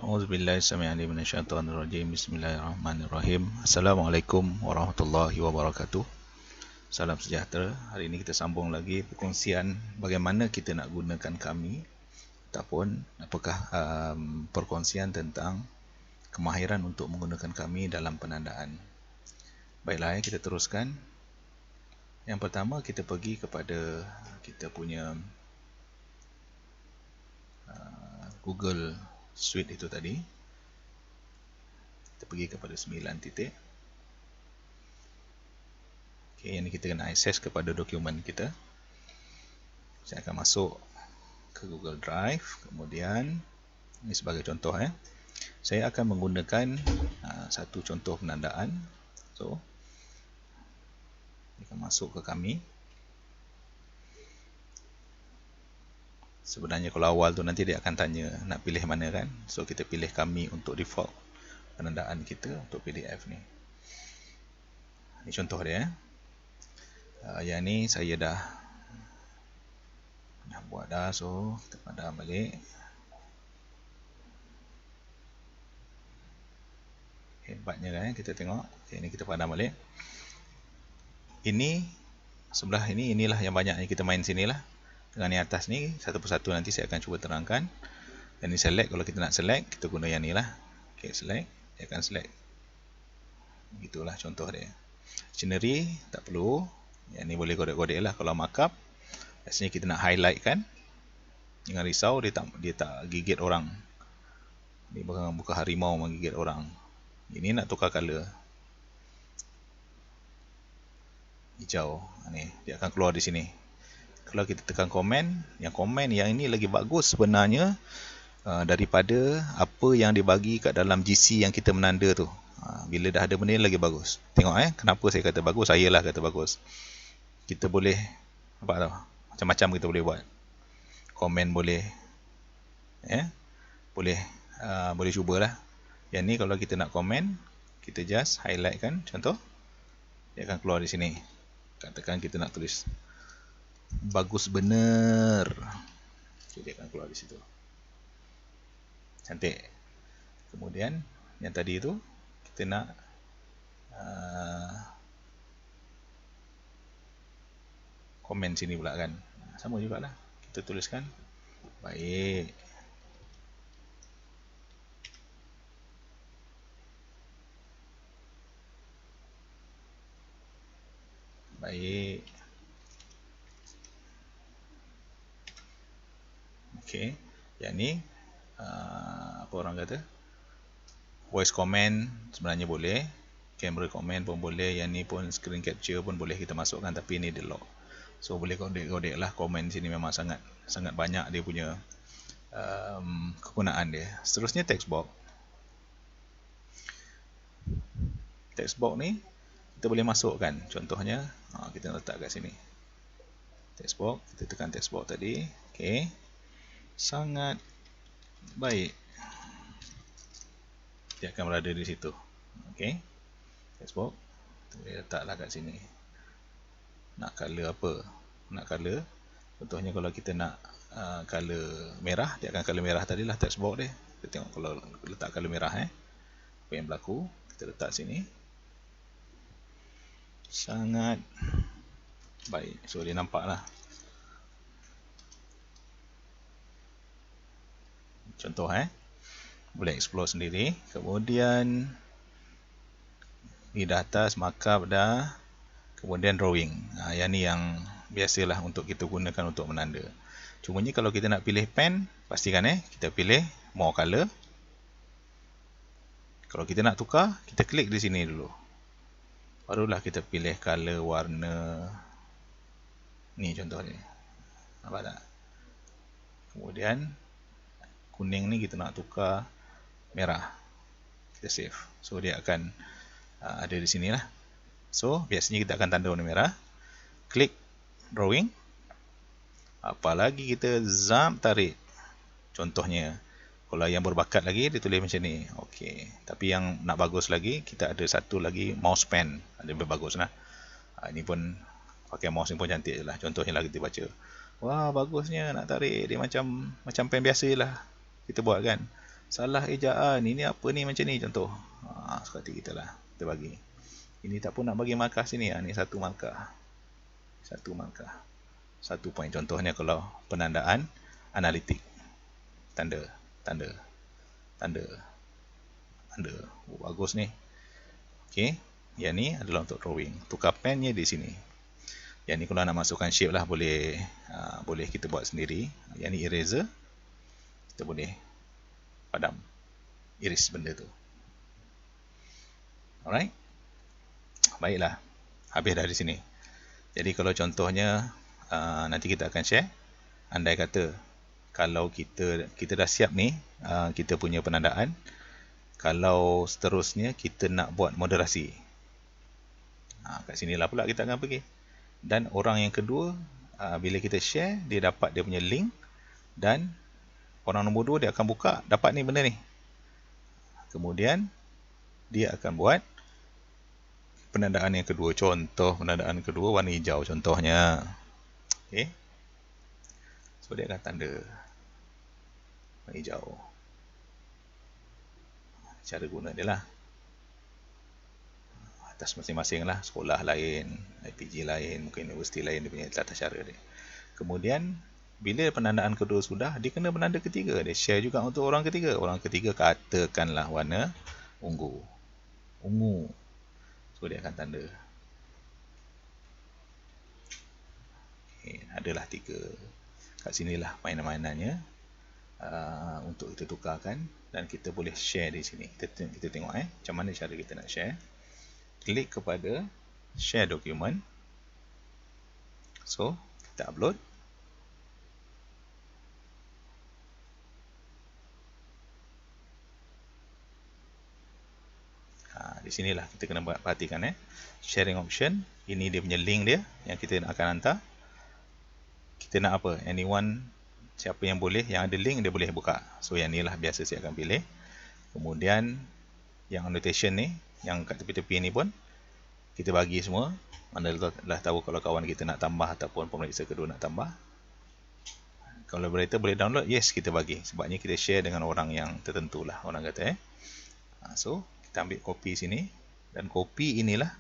A'udzubillahi samii'alim minasyaitonir rajim. Bismillahirrahmanirrahim. Assalamualaikum warahmatullahi wabarakatuh. Salam sejahtera. Hari ini kita sambung lagi perkongsian bagaimana kita nak gunakan kami ataupun apakah perkongsian tentang kemahiran untuk menggunakan kami dalam penandaan. Baiklah, kita teruskan. Yang pertama, kita pergi kepada kita punya Google Suite itu tadi. Kita pergi kepada 9 titik. Okey, yang ni kita kena akses kepada dokumen kita. Saya akan masuk ke Google Drive. Kemudian, ini sebagai contoh saya akan menggunakan satu contoh penandaan. So, kita masuk ke kami. Sebenarnya kalau awal tu nanti dia akan tanya nak pilih mana kan. So kita pilih kami untuk default penandaan kita untuk PDF ni. Ini contoh dia. Yang ni saya dah buat dah. So kita padam balik. Hebatnya kan kita tengok. Okay, ini kita padam balik. Ini sebelah ini, inilah yang banyak yang kita main sini lah. Dengan yang atas ni, satu persatu nanti saya akan cuba terangkan. Yang ni select, kalau kita nak select, kita guna yang ni lah. Ok, select, dia akan select. Begitulah contoh dia. Scenery, tak perlu. Yang ni boleh kodek-kodek lah. Kalau markup, biasanya kita nak highlight kan. Jangan risau, dia tak gigit orang. Ni bukan harimau menggigit orang. Ini nak tukar color. Hijau. Ni, dia akan keluar di sini. Kalau kita tekan komen, yang ini lagi bagus sebenarnya daripada apa yang dibagi kat dalam GC yang kita menanda tu. Bila dah ada benda ni lagi bagus. Tengok kenapa saya kata bagus, saya lah kata bagus. Kita boleh macam-macam kita boleh buat. Komen boleh. Boleh cubalah. Yang ni kalau kita nak komen, kita just highlight kan, contoh. Dia akan keluar di sini. Katakan kita nak tulis bagus bener. Okay, dia akan keluar di situ. Cantik. Kemudian yang tadi itu kita nak komen sini pula kan. Sama jugalah. Kita tuliskan baik. Baik. Okay, yang ni apa orang kata, voice comment sebenarnya boleh, camera comment pun boleh, yang ni pun screen capture pun boleh kita masukkan, tapi ni dia lock. So boleh kodek-kodek lah. Komen sini memang sangat banyak dia punya kegunaan dia. Seterusnya text box. Text box ni kita boleh masukkan. Contohnya kita letak kat sini. Text box, kita tekan text box tadi. Okay. Sangat baik. Dia akan berada di situ. Okey. Text box kita boleh letaklah kat sini. Nak color apa? Nak color. Contohnya kalau kita nak color merah, dia akan color merah tadilah text box dia. Kita tengok kalau letak color merah apa yang berlaku. Kita letak sini. Sangat baik. So dia nampaklah. Contoh boleh explore sendiri. Kemudian ni dah atas, markup dah. Kemudian drawing. Yang ni yang biasalah untuk kita gunakan untuk menanda. Cumanya kalau kita nak pilih pen, pastikan kita pilih more color. Kalau kita nak tukar, kita klik di sini dulu. Barulah kita pilih color warna. Ni contoh ni. Nampak tak? Kemudian kuning ni kita nak tukar merah. Kita save. So dia akan ada di sini lah. So biasanya kita akan tanda warna merah. Klik drawing. Apalagi kita zoom tarik. Contohnya, kalau yang berbakat lagi dia tulis macam ni. Okey. Tapi yang nak bagus lagi, kita ada satu lagi mouse pen. Ada lebih bagus lah. Ini pun pakai mouse ni pun cantik je lah. Contohnya lah kita baca. Wah, bagusnya nak tarik dia macam pen biasa lah. Kita buat kan. salah ejaan, ini apa ni macam ni contoh. Seperti kita lah, kita bagi. Ini tak pun nak bagi markah sini, ni satu markah. Satu poin. Contohnya kalau penandaan analitik. Tanda. Bagus ni. Okey, yang ni adalah untuk drawing. Tukar pennya di sini. Yang ni kalau nak masukkan shape lah, boleh kita buat sendiri. Yang ni eraser, kita boleh padam, iris benda tu. Alright, baiklah, habis dari sini. Jadi kalau contohnya nanti kita akan share, andai kata kalau kita dah siap ni, kita punya penandaan. Kalau seterusnya kita nak buat moderasi, kat sinilah pula kita akan pergi. Dan orang yang kedua, bila kita share, dia dapat dia punya link. Dan orang nombor 2 dia akan buka, dapat ni benda ni. Kemudian dia akan buat penandaan yang kedua. Contoh penandaan kedua warna hijau contohnya. Okay. So dia akan tanda warna hijau. Cara guna dia lah, atas masing-masing lah. Sekolah lain, IPG lain, mungkin universiti lain, dia punya tata cara dia. Kemudian bila penandaan kedua sudah, dia kena penanda ketiga. Dia share juga untuk orang ketiga. Orang ketiga katakanlah warna ungu. So dia akan tanda. Okay, adalah 3. Kat sinilah mainan-mainannya untuk kita tukarkan. Dan kita boleh share di sini. Kita tengok macam mana cara kita nak share. Klik kepada share document. So kita upload. Di sinilah kita kena perhatikan sharing option. Ini dia punya link dia yang kita akan hantar. Kita nak apa? Anyone, siapa yang boleh, yang ada link dia boleh buka. So yang ni lah biasa saya akan pilih. Kemudian yang annotation ni, yang kat tepi-tepi ni pun kita bagi semua. Mana dah tahu kalau kawan kita nak tambah ataupun pemeriksa kedua nak tambah. Collaborator boleh download, yes kita bagi. Sebabnya kita share dengan orang yang tertentu lah, orang kata So kita ambil kopi sini. Dan kopi inilah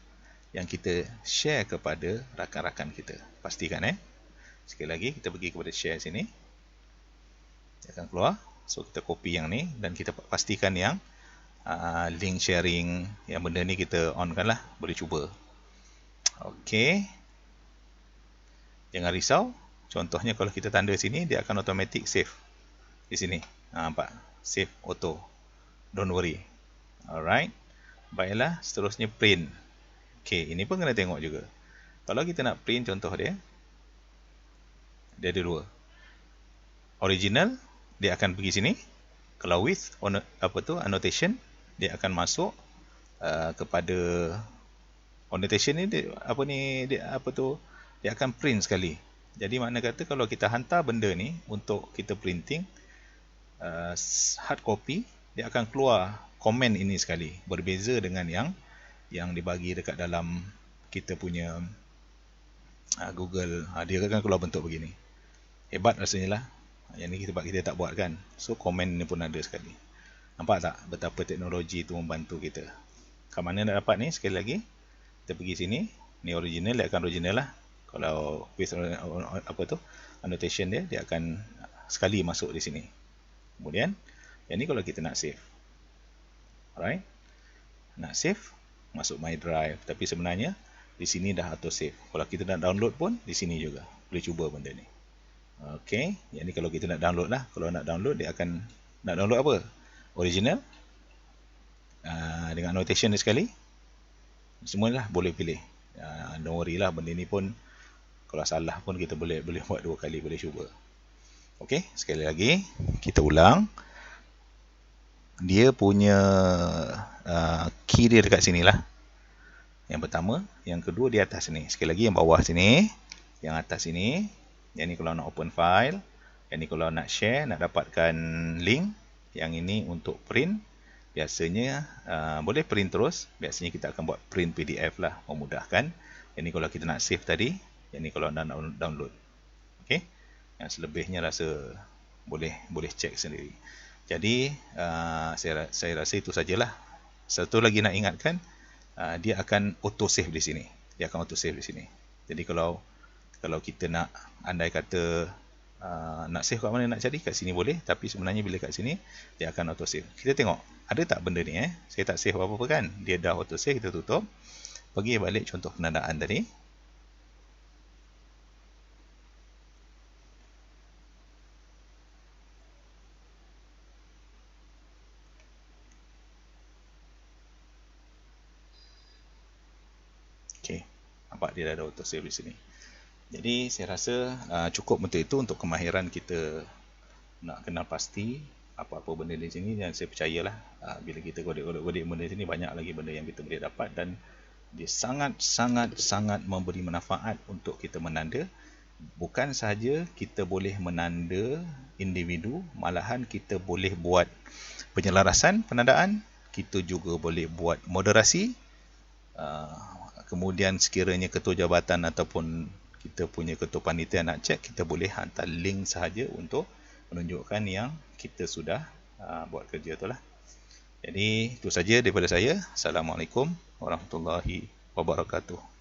yang kita share kepada rakan-rakan kita. Pastikan sekali lagi kita pergi kepada share sini. Dia akan keluar. So kita copy yang ni. Dan kita pastikan yang link sharing, yang benda ni kita on kan lah. Boleh cuba. Ok. Jangan risau. Contohnya kalau kita tanda sini, dia akan automatic save. Di sini. Nampak? Save auto. Don't worry. Alright. Baiklah. Seterusnya print. Ok. Ini pun kena tengok juga. Kalau kita nak print contoh dia. Dia ada 2. Original. Dia akan pergi sini. Kalau with annotation, dia akan masuk kepada annotation ni. Dia akan print sekali. Jadi makna kata kalau kita hantar benda ni untuk kita printing hard copy, dia akan keluar komen ini sekali. Berbeza dengan yang dibagi dekat dalam kita punya Google. Dia akan keluar bentuk begini. Hebat rasanya lah. Yang ni kita tak buat kan. So komen ni pun ada sekali. Nampak tak betapa teknologi tu membantu kita. Kat mana nak dapat ni? Sekali lagi kita pergi sini. Ni original, dia akan original lah. Kalau with annotation dia akan sekali masuk di sini. Kemudian yang ni kalau kita nak save. Alright. Nak save, masuk my drive. Tapi sebenarnya di sini dah auto save. Kalau kita nak download pun di sini juga. Boleh cuba benda ni. Okey, yang ni kalau kita nak download lah. Kalau nak download, dia akan nak download apa? Original dengan annotation dia sekali. Semualah boleh pilih. Don't worry lah, benda ni pun kalau salah pun kita boleh buat 2 kali, boleh cuba. Okey, sekali lagi kita ulang. Dia punya key dia dekat sini lah. Yang pertama, yang kedua di atas sini. Sekali lagi yang bawah sini, yang atas sini. Yang ni kalau nak open file. Yang ni kalau nak share, nak dapatkan link. Yang ini untuk print. Biasanya boleh print terus. Biasanya kita akan buat print PDF lah, memudahkan. Yang ni kalau kita nak save tadi. Yang ni kalau nak download. Okey. Yang selebihnya rasa boleh cek sendiri. Jadi saya rasa itu sajalah. Satu lagi nak ingatkan, dia akan auto save di sini. Dia akan auto save di sini. Jadi kalau kita nak, andai kata nak save kat mana nak cari, kat sini boleh, tapi sebenarnya bila kat sini dia akan auto save. Kita tengok ada tak benda ni. Saya tak save apa-apa kan, dia dah auto save. Kita tutup, pergi balik contoh penandaan tadi. Okey, nampak dia dah ada auto save di sini. Jadi saya rasa cukup untuk itu, untuk kemahiran kita nak kenal pasti apa-apa benda di sini. Dan saya percayalah bila kita godek-godek benda di sini, banyak lagi benda yang kita boleh dapat, dan dia sangat memberi manfaat untuk kita menanda. Bukan sahaja kita boleh menanda individu, malahan kita boleh buat penyelarasan penandaan, kita juga boleh buat moderasi. Kemudian sekiranya ketua jabatan ataupun kita punya ketua panitia nak cek, kita boleh hantar link sahaja untuk menunjukkan yang kita sudah buat kerja tu lah. Jadi itu saja daripada saya. Assalamualaikum warahmatullahi wabarakatuh.